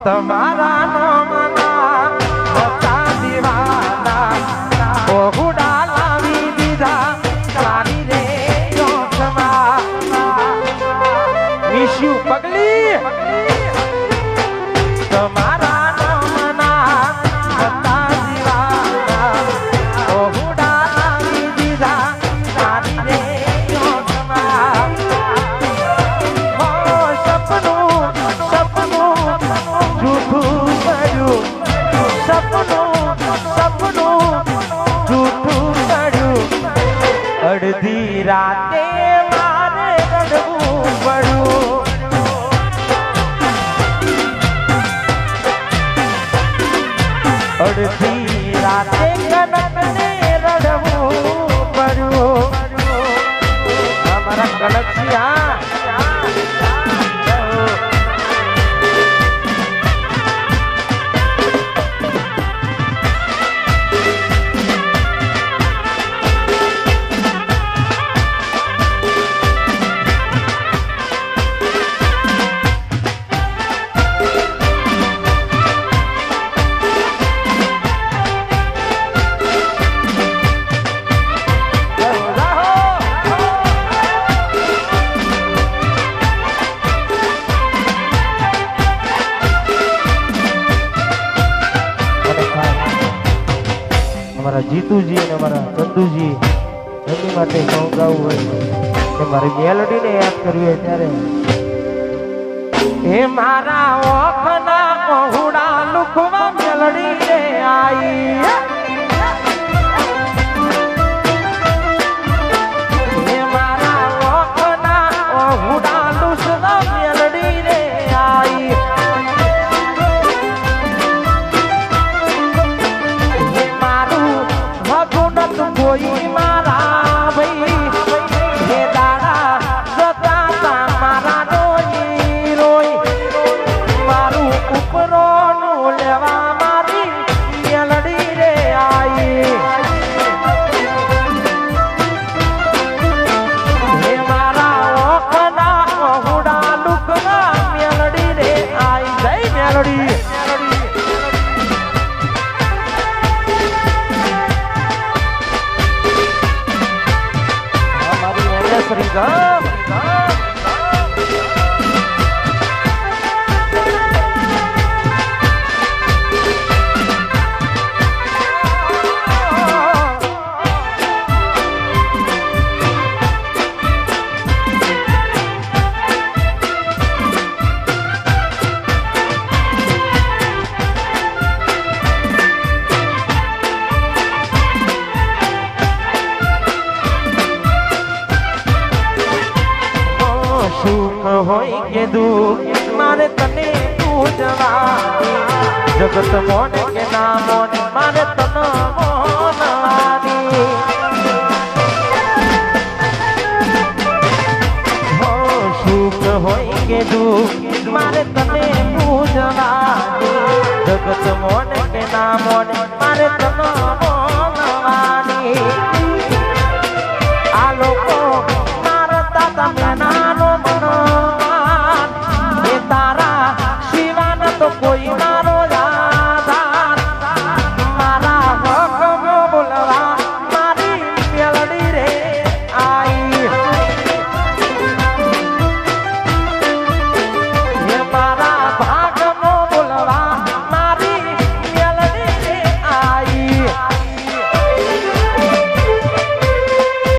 તમારા નામના હતા દીવાના ઓહુડા લાવી દીધા તારી રે ચોકમાં વિશ્યુ પગલી તમારા નામના હતા દીવાના ઓહુડા લાવી દીધા તારી રે ચોકમાં અડધી રાતે મારે રડવું પડ્યું અડધી રાતે કનકને રડવું પડ્યું અમારા કનકસિયા જીતુજી અને મારા ચંદુજી એમની માટે સોંગ ગાવું હોય કે મારી મેલોડીને યાદ કરવી હોય ત્યારે એ મારા ઓખના ઓહુડા લુખવા મેલોડી રે આઈ એ મારા ઓખના ઓહુડા લુખવા મેલોડી રે આઈ કોઈ મારા ભાઈ હે દાડા જતા તા મારા રોઈ રોઈ મારું ઉપરોનું લેવા મારી મેલડી રે આઈ હે મારા ઓખના ઓહુડા લુકના મેલડી રે આઈ જય મેલડી Srigam હોય કે દુઃખ મારે તને પૂજવાની જગત મોને કે ના મોને મારે તન મોનવાની હો સુખ હોય કે દુઃખ મારે તને પૂજવાની જગત મોને કે ના મોને મારે તન મોનવાની આ લોકો મારતા તમે નાનો કોઈ